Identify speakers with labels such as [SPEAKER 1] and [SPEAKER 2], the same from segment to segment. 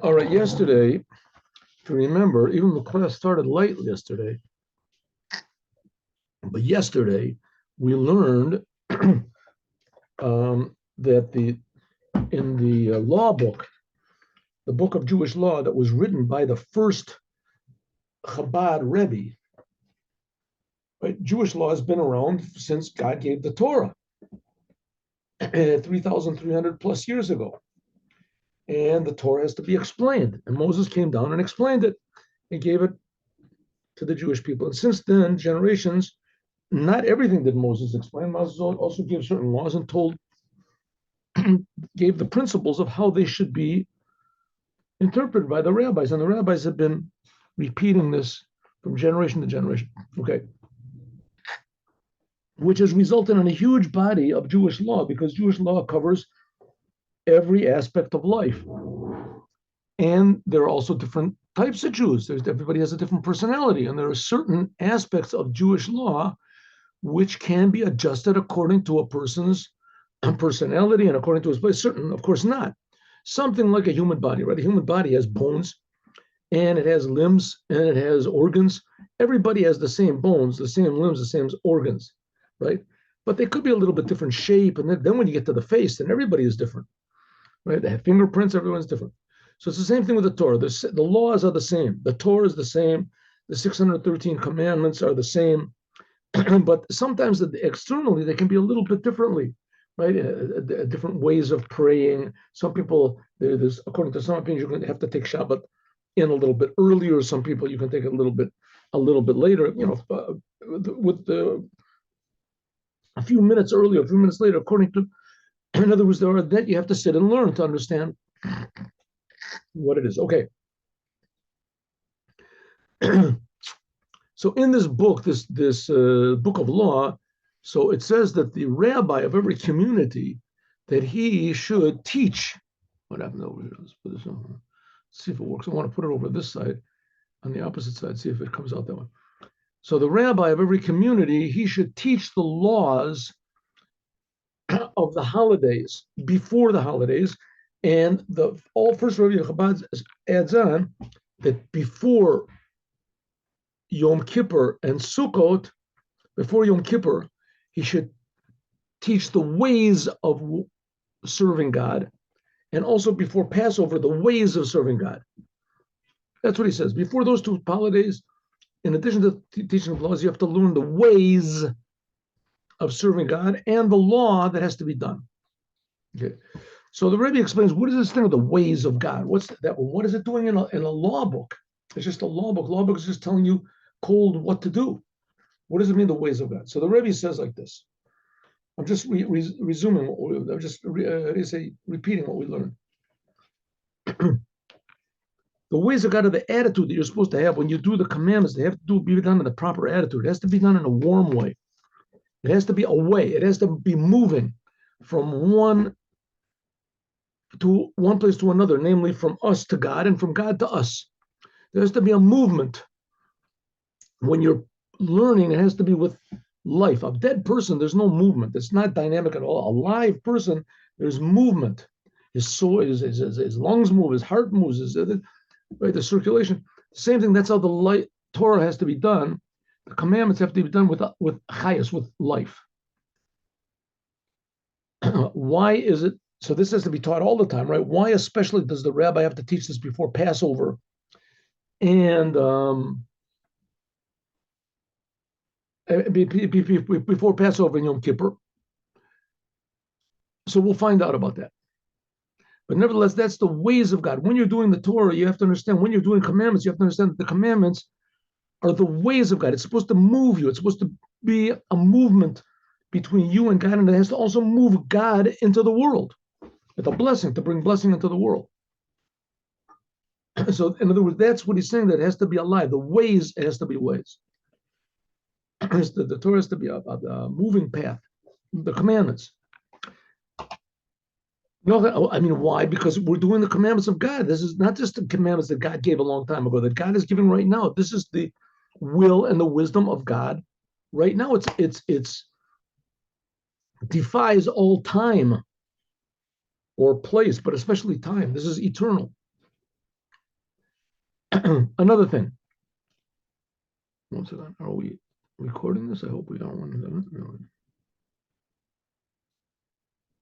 [SPEAKER 1] All right, yesterday, if you remember, even the class started late yesterday, but yesterday we learned that in the law book, the book of Jewish law that was written by the first Chabad Rebbe, right? Jewish law has been around since God gave the Torah 3,300 plus years ago. And the Torah has to be explained. And Moses came down and explained it and gave it to the Jewish people. And since then, generations, not everything did Moses explain. Moses also gave certain laws and gave the principles of how they should be interpreted by the rabbis. And the rabbis have been repeating this from generation to generation. Okay. Which has resulted in a huge body of Jewish law, because Jewish law covers every aspect of life. And there are also different types of Jews. Everybody has a different personality, and there are certain aspects of Jewish law which can be adjusted according to a person's personality and according to his place. Certain, of course, not. Something like a human body, right? A human body has bones, and it has limbs, and it has organs. Everybody has the same bones, the same limbs, the same organs, right? But they could be a little bit different shape. And then when you get to the face, then everybody is different, right? They have fingerprints, everyone's different. So it's the same thing with the Torah. The laws are the same. The Torah is the same. The 613 commandments are the same. But sometimes externally, they can be a little bit differently, right? Different ways of praying. Some people, according to some opinions, you're going to have to take Shabbat in a little bit earlier. Some people, you can take it a little bit later, with a few minutes earlier, a few minutes later, according to, in other words, there are that you have to sit and learn to understand what it is. Okay. So in this book, this book of law, so it says that the rabbi of every community, that he should teach. What happened over here? Let's put this on. Let's see if it works. I want to put it over this side, on the opposite side, see if it comes out that way. So the rabbi of every community, he should teach the laws of the holidays, before the holidays. And first Rabbi Chabad adds on that before Yom Kippur and Sukkot, before Yom Kippur, he should teach the ways of serving God, and also before Passover, the ways of serving God. That's what he says. Before those two holidays, in addition to teaching the laws, you have to learn the ways of serving God and the law that has to be done. Okay. So the Rebbe explains, what is this thing of the ways of God? What's that? What is it doing in a law book? It's just a law book. Law book is just telling you cold what to do. What does it mean, the ways of God? So the Rebbe says like this. I'm just resuming I'm just repeating what we learned. The ways of God are the attitude that you're supposed to have when you do the commandments. They have to be done in the proper attitude. It has to be done in a warm way. It has to be a way. It has to be moving from one place to another, namely from us to God and from God to us. There has to be a movement. When you're learning, it has to be with life. A dead person, there's no movement. It's not dynamic at all. A live person, there's movement. His lungs move, his heart moves, right, the circulation. Same thing, that's how the Torah has to be done. The commandments have to be done with chayas, with life. Why is it? So this has to be taught all the time, right? Why especially does the rabbi have to teach this before Passover and before Passover and Yom Kippur? So we'll find out about that. But nevertheless, that's the ways of God. When you're doing the Torah, you have to understand, when you're doing commandments, you have to understand that the commandments are the ways of God. It's supposed to move you. It's supposed to be a movement between you and God, and it has to also move God into the world. It's a blessing, to bring blessing into the world. So, in other words, that's what he's saying, that it has to be alive. The ways, it has to be ways. The Torah has to be a moving path. The commandments. No, I mean, why? Because we're doing the commandments of God. This is not just the commandments that God gave a long time ago, that God is giving right now. This is the will and the wisdom of God right now. It's defies all time or place, but especially time. This is eternal. Another thing. One second. Are we recording this? I hope we don't want to. No.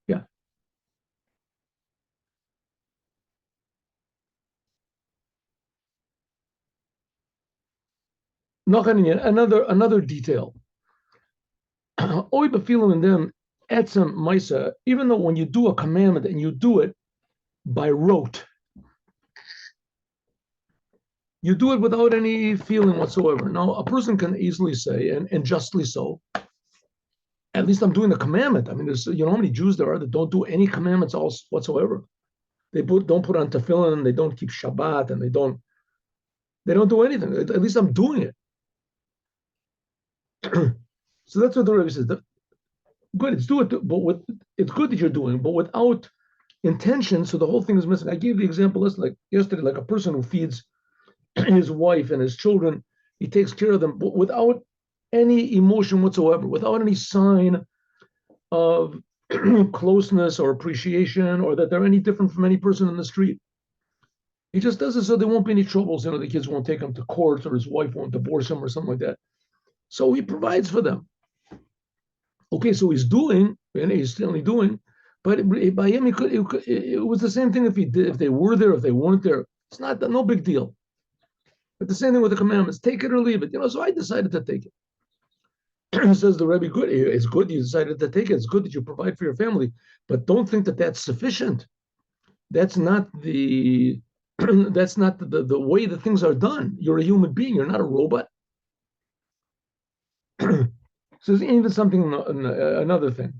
[SPEAKER 1] Yeah. Another detail. Oy befilim in them etzem maisa. Even though when you do a commandment and you do it by rote, you do it without any feeling whatsoever. Now, a person can easily say, and justly so, at least I'm doing the commandment. I mean, there's how many Jews there are that don't do any commandments whatsoever. Don't put on tefillin, they don't keep Shabbat, and they don't do anything. At least I'm doing it. So that's what the Rebbe says. Good, it's good that you're doing, but without intention, so the whole thing is missing. I gave the example like yesterday, like a person who feeds his wife and his children, he takes care of them, but without any emotion whatsoever, without any sign of closeness or appreciation, or that they're any different from any person in the street. He just does it so there won't be any troubles. The kids won't take him to court, or his wife won't divorce him, or something like that. So he provides for them. Okay, so he's doing, and he's still doing, but by him, it was the same thing if they were there, if they weren't there. It's no big deal. But the same thing with the commandments, take it or leave it. So I decided to take it. Says the Rebbe, good. It's good you decided to take it. It's good that you provide for your family, but don't think that that's sufficient. That's not the that's not the way that things are done. You're a human being. You're not a robot. Says even something another thing.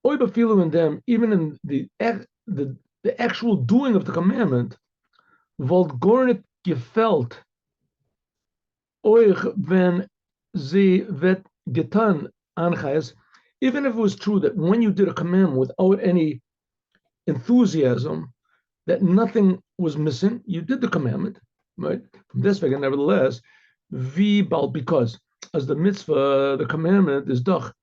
[SPEAKER 1] Oy befilu in them, even in the actual doing of the commandment, volt gornet gefällt euch wenn sie wird getan anchais, even if it was true that when you did a commandment without any enthusiasm, that nothing was missing, you did the commandment, right? From this figure, nevertheless, because as the mitzvah, the commandment is doch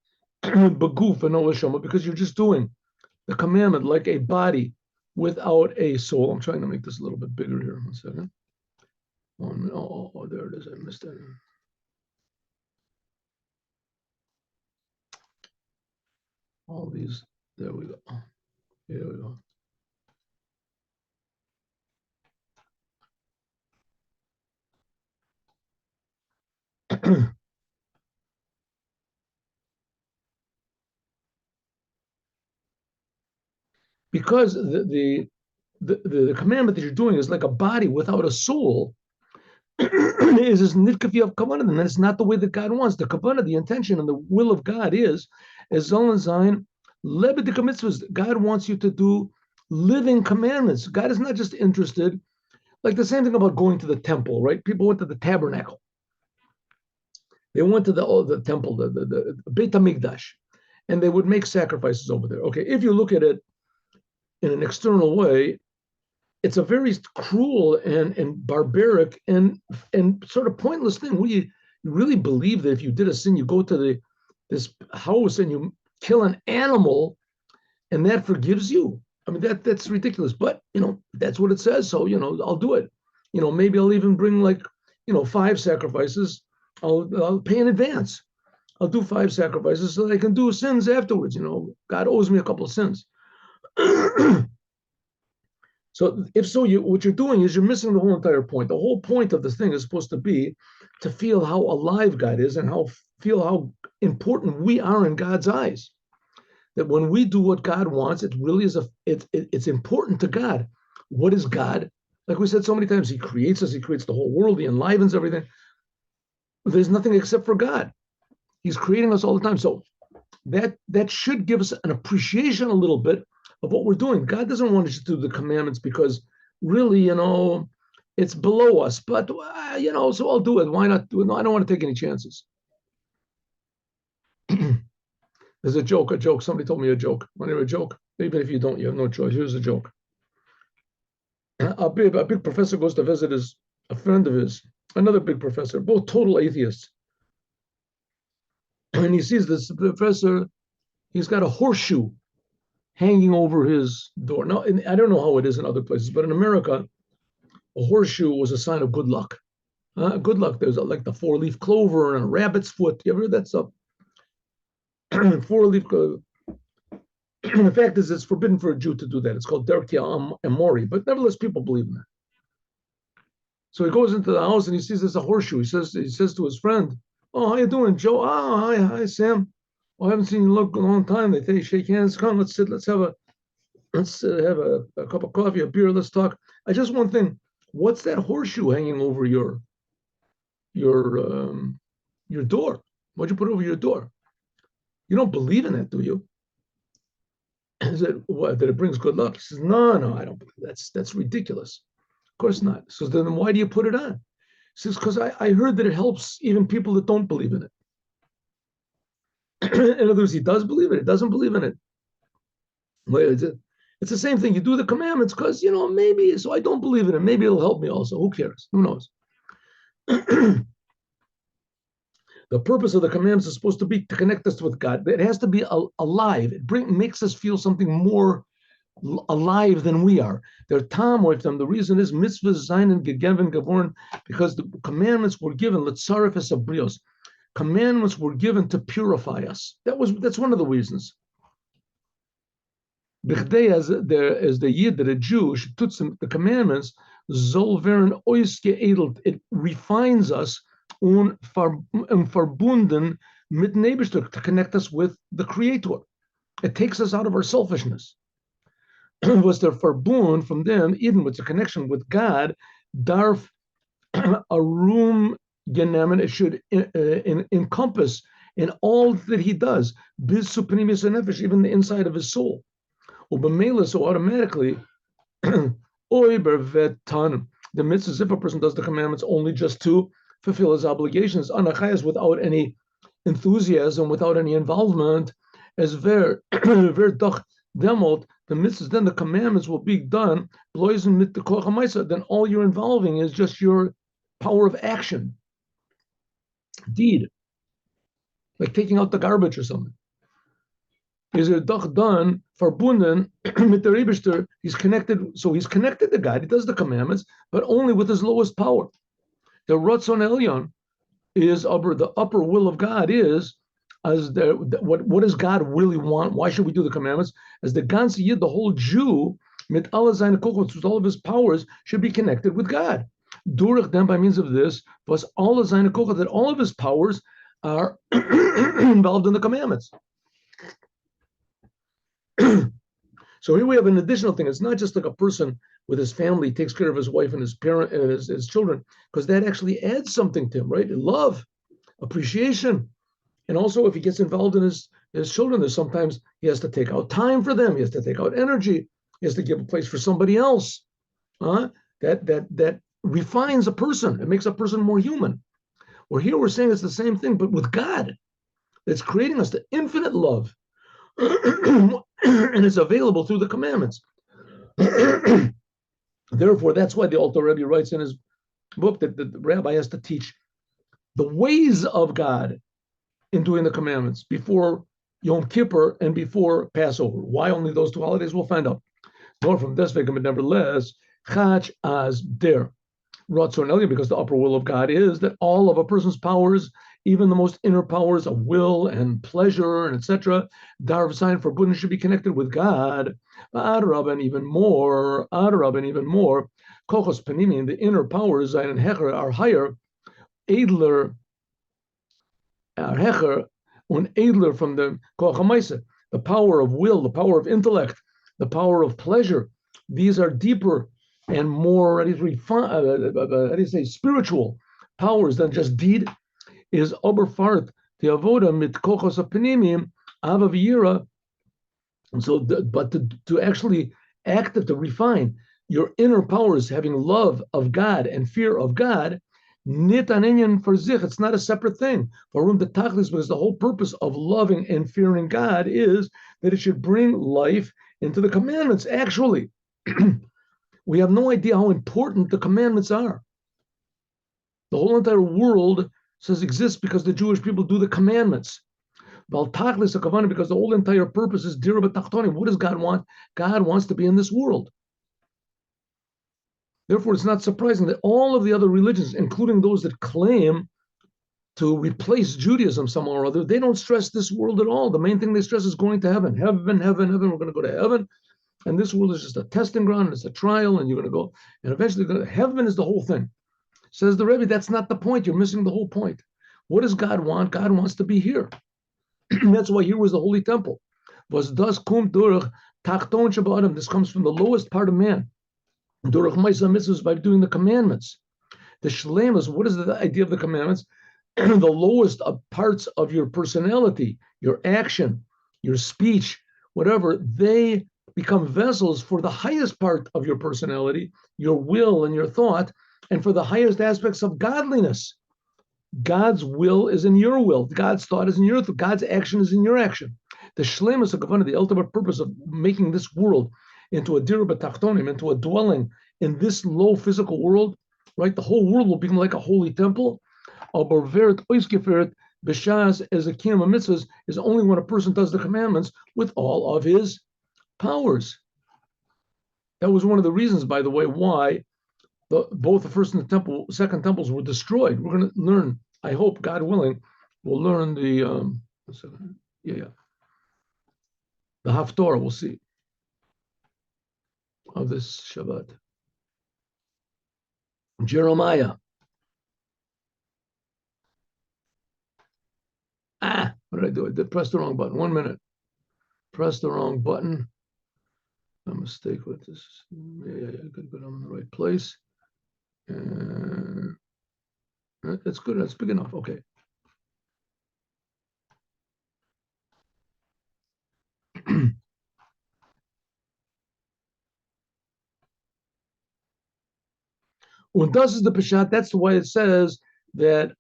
[SPEAKER 1] beguf and no because you're just doing the commandment like a body without a soul. I'm trying to make this a little bit bigger here. 1 second. Oh, there it is. I missed it. All these. There we go. Here we go. Because the commandment that you're doing is like a body without a soul, is this nitkafi of kavanah, and that's not the way that God wants. The kavanah, the intention and the will of God is zolin zayin lebedik mitzvahs. God wants you to do living commandments. God is not just interested, like the same thing about going to the temple, right? People went to the tabernacle. They went to the temple, the Beit HaMikdash, and they would make sacrifices over there. Okay, if you look at it in an external way, it's a very cruel and barbaric and sort of pointless thing. You really believe that if you did a sin, you go to this house and you kill an animal, and that forgives you? I mean, that's ridiculous. But that's what it says. So I'll do it. Maybe I'll even bring 5 sacrifices. I'll pay in advance. I'll do 5 sacrifices so that I can do sins afterwards. God owes me a couple of sins. So if so, what you're doing is you're missing the whole entire point. The whole point of this thing is supposed to be to feel how alive God is and feel how important we are in God's eyes. That when we do what God wants, it really is it's important to God. What is God? Like we said so many times, He creates us. He creates the whole world. He enlivens everything. There's nothing except for God. He's creating us all the time. So that should give us an appreciation a little bit of what we're doing. God doesn't want us to do the commandments because really, it's below us. But, so I'll do it. Why not do it? No, I don't want to take any chances. There's a joke. Somebody told me a joke. Want to hear a joke? Even if you don't, you have no choice. Here's a joke. A big professor goes to visit a friend of his, another big professor, both total atheists. And he sees this professor, he's got a horseshoe hanging over his door. Now, I don't know how it is in other places, but in America, a horseshoe was a sign of good luck. Good luck. There's like the four-leaf clover and a rabbit's foot. You ever heard that stuff? Four-leaf. The fact is, it's forbidden for a Jew to do that. It's called derkia amori, but nevertheless, people believe in that. So he goes into the house and he sees there's a horseshoe. He says to his friend, "Oh, how you doing, Joe? Oh, hi, Sam. Oh, I haven't seen you look a long time." They shake hands. Come, let's sit. Let's have a cup of coffee, a beer. Let's talk. I just one thing. What's that horseshoe hanging over your your door? What'd you put over your door? You don't believe in that, do you? Is it what, that it brings good luck? He says, no, I don't believe that's ridiculous. Of course not. So then why do you put it on? He says, because I heard that it helps even people that don't believe in it. In other words, he does believe it. He doesn't believe in it. It's the same thing. You do the commandments because, maybe, so I don't believe in it. Maybe it'll help me also. Who cares? Who knows? The purpose of the commandments is supposed to be to connect us with God. It has to be alive. It makes us feel something more alive than we are. They're tam with them. The reason is mitzvahs seinen gegeben geborn, because the commandments were given. Letzaref es abrios. Commandments were given to purify us. That's one of the reasons. Bechdei as the yid, that a Jew should put the commandments, soll werden ois geedelt. It refines us und verbunden mit Nebestück, to connect us with the Creator. It takes us out of our selfishness. Was there verbund from them, even with the connection with God, darf a room genemen, it should encompass in all that he does, bis supremius nefesh, even the inside of his soul. Ubamela, so automatically, oiber vetan, the mitzvahs, if a person does the commandments only just to fulfill his obligations, anachayas, without any enthusiasm, without any involvement, as ver doch demot, the mitzvahs, then the commandments will be done, then all you're involving is just your power of action, deed, like taking out the garbage or something. Is er doch done, verbunden mit der Rebbe? He's connected to God. He does the commandments, but only with his lowest power. The Ratzon Elyon is the upper will of God is as what does God really want? Why should we do the commandments? As the ganze Yid, the whole Jew, mit alle seine kochos, with all of his powers, should be connected with God. Durch them, by means of this, was alle seine kochos, that all of his powers are involved in the commandments. So here we have an additional thing. It's not just like a person with his family takes care of his wife and his parent and his children, because that actually adds something to him, right? Love, appreciation. And also if he gets involved in his children, there's sometimes he has to take out time for them. He has to take out energy. He has to give a place for somebody else. That refines a person. It makes a person more human. Well, here we're saying it's the same thing, but with God. It's creating us the infinite love. And it's available through the commandments. Therefore, that's why the Alter Rebbe writes in his book that the rabbi has to teach the ways of God in doing the commandments before Yom Kippur and before Passover. Why only those two holidays? We'll find out. More from this, but nevertheless, Chach as der Ratzon Elyon, because the upper will of God is that all of a person's powers, even the most inner powers of will and pleasure and etc., darv sign for Buddha, should be connected with God. Adarab, and even more, kochos panimi, the inner powers and hecher are higher, edler, hecher, un edler from the kochamaisa, the power of will, the power of intellect, the power of pleasure. These are deeper and more, spiritual powers than just deed. Is oberfart the avoda mit kochos apnimim avavira. So, but to actually act it, to refine your inner powers, having love of God and fear of God, nit an inyan for zich. It's not a separate thing. For the tachlis, because the whole purpose of loving and fearing God is that it should bring life into the commandments. Actually, we have no idea how important the commandments are. The whole entire world says exists because the Jewish people do the commandments. Because the whole entire purpose is dira b'tachtonim. What does God want? God wants to be in this world. Therefore, it's not surprising that all of the other religions, including those that claim to replace Judaism somehow or other, they don't stress this world at all. The main thing they stress is going to heaven. Heaven, heaven, heaven. We're going to go to heaven. And this world is just a testing ground, and it's a trial, and you're going to go. And eventually, heaven is the whole thing. Says the Rebbe, that's not the point. You're missing the whole point. What does God want? God wants to be here. That's why here was the Holy Temple. Was das kum durch tachton shabbatim. This comes from the lowest part of man. Durch ma'aseh mitzvos, by doing the commandments. The shlemus, what is the idea of the commandments? The lowest of parts of your personality, your action, your speech, whatever, they become vessels for the highest part of your personality, your will and your thought, and for the highest aspects of godliness. God's will is in your will. God's thought is in your thought. God's action is in your action. The shlemus of the ultimate purpose of making this world into a dira b'tachtonim, into a dwelling in this low physical world, right? The whole world will become like a holy temple. Aber vert oisgefert b'shas as a kiyam mitzvahs is only when a person does the commandments with all of his powers. That was one of the reasons, by the way, why both the first and the second temples were destroyed. We're going to learn, I hope, God willing, we'll learn the Haftorah, we'll see, of this Shabbat. Jeremiah. What did I do? I pressed the wrong button. 1 minute. Press the wrong button. A mistake with this. Good, I'm in the right place. That's good. That's big enough. Okay. Und das is the Peshat. That's why it says that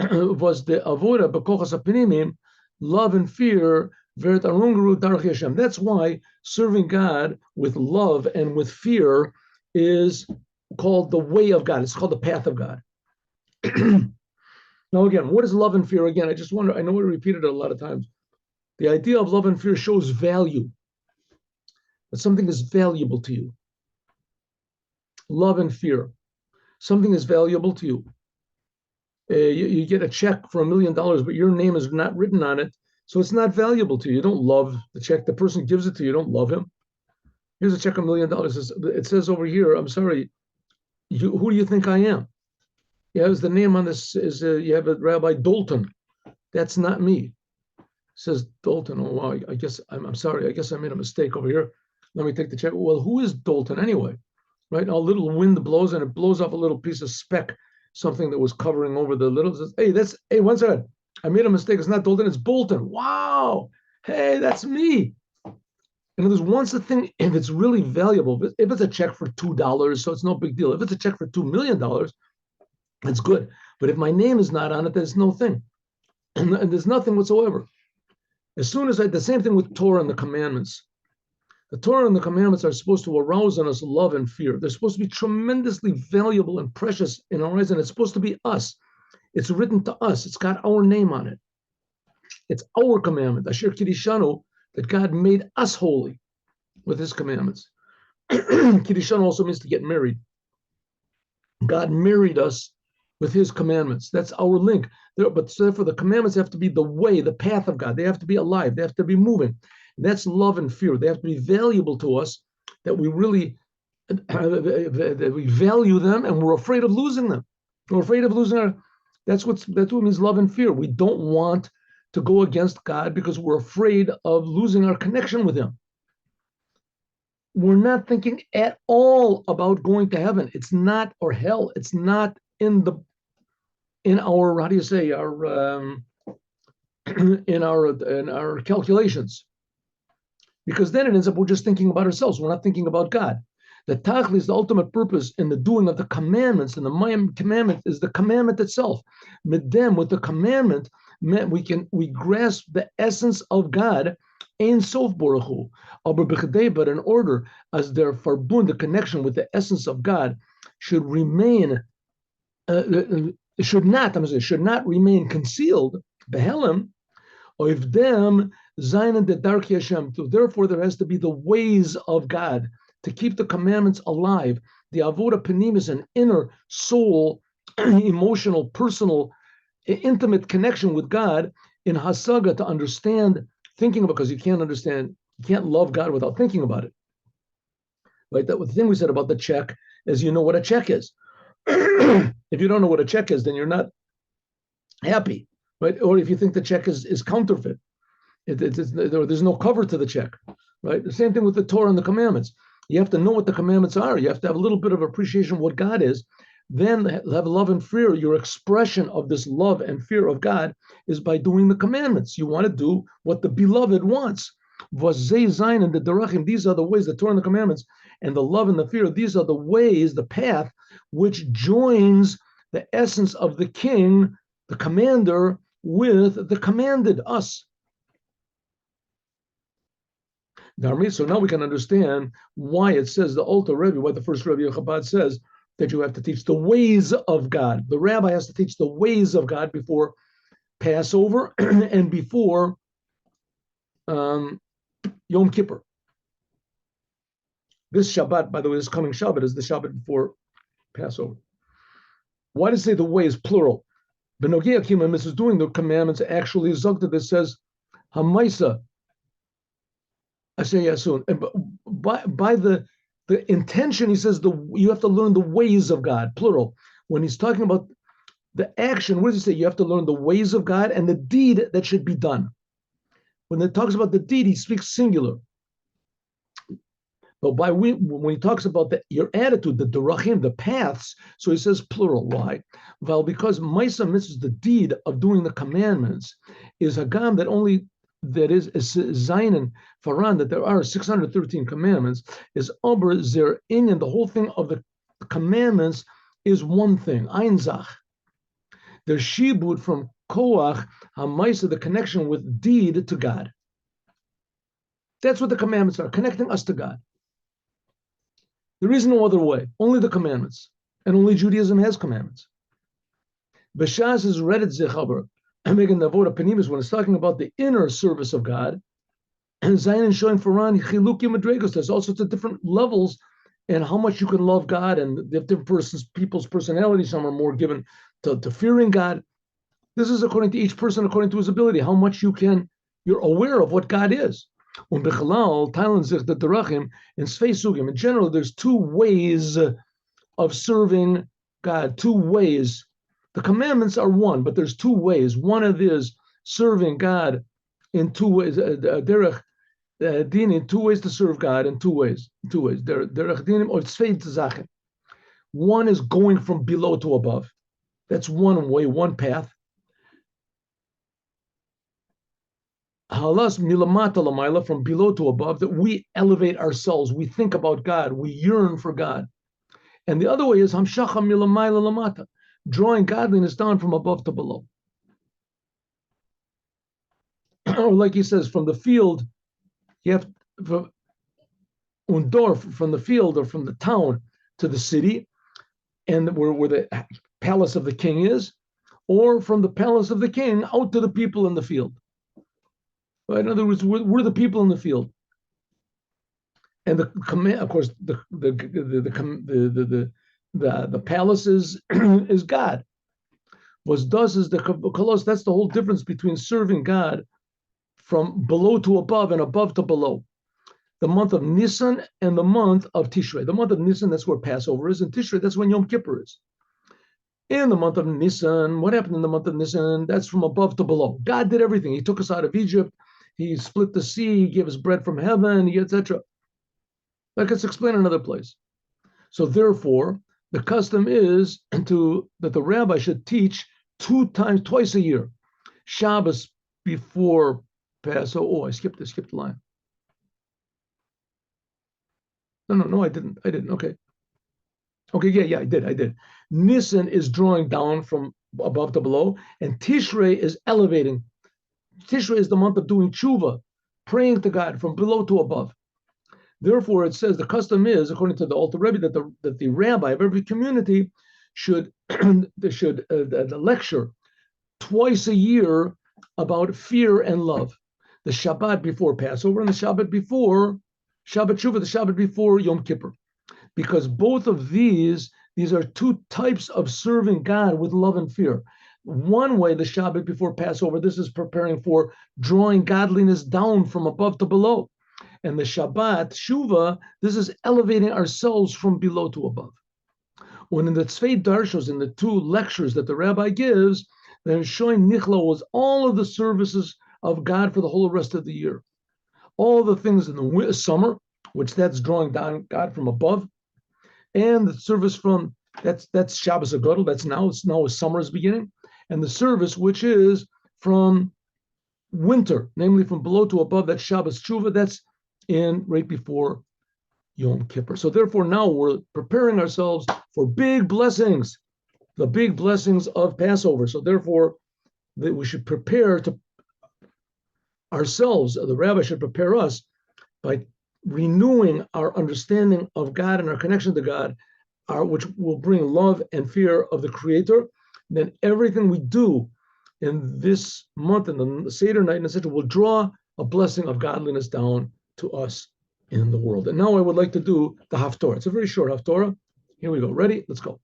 [SPEAKER 1] was the avoda b'kochas apinimim, love and fear. That's why serving God with love and with fear is called the way of God. It's called the path of God. Now, again, what is love and fear? Again, I just wonder, I know we repeated it a lot of times. The idea of love and fear shows value, that something is valuable to you. Love and fear. Something is valuable to you. You get a check for $1 million, but your name is not written on it. So it's not valuable to you. You don't love the check. The person gives it to you. You don't love him. Here's a check $1 million. It says over here, I'm sorry, who do you think I am? Yeah, the name on this is, you have a Rabbi Dalton. That's not me. It says Dalton. Oh, wow. I guess, I'm sorry. I guess I made a mistake over here. Let me take the check. Well, who is Dalton anyway? Right? A little wind blows and it blows off a little piece of speck, something that was covering over the little, says, hey, one second. I made a mistake. It's not Dalton, it's Bolton. Wow. Hey, that's me. And there's once the thing, if it's really valuable, if it's a check for $2, so it's no big deal. If it's a check for $2 million, it's good. But if my name is not on it, there's no thing. And there's nothing whatsoever. As soon as the same thing with Torah and the commandments. The Torah and the commandments are supposed to arouse in us love and fear. They're supposed to be tremendously valuable and precious in our eyes, and it's supposed to be us. It's written to us. It's got our name on it. It's our commandment, Asher Kiddushanu, that God made us holy with his commandments. Kiddushanu also means to get married. God married us with his commandments. That's our link. But therefore, the commandments have to be the way, the path of God. They have to be alive. They have to be moving. That's love and fear. They have to be valuable to us, that we really that we value them, and we're afraid of losing them. We're afraid of losing our. That's what means love and fear. We don't want to go against God because we're afraid of losing our connection with him. We're not thinking at all about going to heaven. It's not, or hell. It's not in our, how do you say, our in our calculations. Because then it ends up we're just thinking about ourselves. We're not thinking about God. The tachlis, the ultimate purpose in the doing of the commandments, and the commandment is the commandment itself. With the commandment, we grasp the essence of God, Ein Sof Baruch Hu. But in order as their farbund, the connection with the essence of God, should remain, should not remain concealed. Behelim, or if them zayin and the dark Hashem. Therefore, there has to be the ways of God to keep the commandments alive. the avoda panim is an inner soul, emotional, personal, intimate connection with God in hasaga to understand, thinking about, because you can't love God without thinking about it. Right? That was the thing we said about the check is you know what a check is. If you don't know what a check is, then you're not happy, right? Or if you think the check is counterfeit, there's no cover to the check, right? The same thing with the Torah and the commandments. You have to know what the commandments are. You have to have a little bit of appreciation of what God is. Then have love and fear. Your expression of this love and fear of God is by doing the commandments. You want to do what the beloved wants. Zayin and the derachim, these are the ways, the Torah and the commandments, and the love and the fear, these are the ways, the path, which joins the essence of the king, the commander, with the commanded, us. So now we can understand why it says the Alter Rebbe, why the first Rebbe of Chabad says that you have to teach the ways of God. The rabbi has to teach the ways of God before Passover and before Yom Kippur. This Shabbat, by the way, this coming Shabbat is the Shabbat before Passover. Why does it say the ways, plural? Benogia Kima is doing the commandments actually Zogda that says Hamaisa. I say Yasun. By the intention, he says you have to learn the ways of God, plural. When he's talking about the action, what does he say? You have to learn the ways of God and the deed that should be done. When it talks about the deed, he speaks singular. But when he talks about your attitude, the derachim, the paths, so he says plural. Why? Well, because Maisa Mitzvah, the deed of doing the commandments, is Hagam that is Zayin and Faran, that there are 613 commandments, is Ober Zer Inyan, the whole thing of the commandments is one thing, Ein Zach. There's Shibud from Koach, HaMaisa, the connection with deed to God. That's what the commandments are, connecting us to God. There is no other way, only the commandments. And only Judaism has commandments. Bashas is read at Zechaber. Megan Navoda Panimis, when it's talking about the inner service of God, and Zayin and showing Faran, Chiluki Madregos, there's all sorts of different levels and how much you can love God, and the different people's personalities. Some are more given to fearing God. This is according to each person, according to his ability, how much you're aware of what God is. In general, there's two ways of serving God, two ways. The commandments are one, but there's two ways. One of is serving God in two ways. Derech din, in two ways to serve God, in two ways. Derech dinim or tzvei zachen. One is going from below to above. That's one way, one path. Halas milamata lamaila, from below to above, that we elevate ourselves, we think about God, we yearn for God. And the other way is hamshacha milamaila lamata, drawing godliness down from above to below. Or like he says, from the field, you have from undorf, from the field or from the town to the city, and where the palace of the king is, or from the palace of the king out to the people in the field. Right? In other words, we're the people in the field, and the command, of course, the palace is is God. What does is the kolos. That's the whole difference between serving God from below to above and above to below. The month of Nisan and the month of Tishrei. The month of Nisan, that's where Passover is, and Tishrei, that's when Yom Kippur is. In the month of Nisan, what happened in the month of Nisan? That's from above to below. God did everything. He took us out of Egypt. He split the sea. He gave us bread from heaven, etc. Like it's explained in another place. So therefore, the custom is that the rabbi should teach twice a year. Shabbos before Passover. Oh, I skipped the line. No, I didn't. Okay, yeah, I did. Nisan is drawing down from above to below, and Tishrei is elevating. Tishrei is the month of doing tshuva, praying to God from below to above. Therefore, it says the custom is, according to the Alter Rebbe, that the rabbi of every community should lecture twice a year about fear and love. The Shabbat before Passover and the Shabbat before Shabbat Shuvah, the Shabbat before Yom Kippur. because both of these are two types of serving God with love and fear. One way, the Shabbat before Passover, this is preparing for drawing godliness down from above to below. And the Shabbat, Shuva, this is elevating ourselves from below to above. When in the Tzvei Darshos, in the two lectures that the rabbi gives, they're showing Nichla was all of the services of God for the whole rest of the year. All the things in the summer, which that's drawing down God from above, and the service from that's Shabbos Agadol. That's now summer is beginning, and the service which is from winter, namely from below to above. That's Shabbos Tshuva. That's in right before Yom Kippur. So therefore, now we're preparing ourselves for big blessings, the big blessings of Passover. So therefore, that we should prepare to ourselves. The rabbi should prepare us by renewing our understanding of God and our connection to God, which will bring love and fear of the Creator. Then everything we do in this month, and the Seder night, and etc., will draw a blessing of godliness down to us in the world. And now I would like to do the Haftorah. It's a very short Haftorah. Here we go. Ready? Let's go.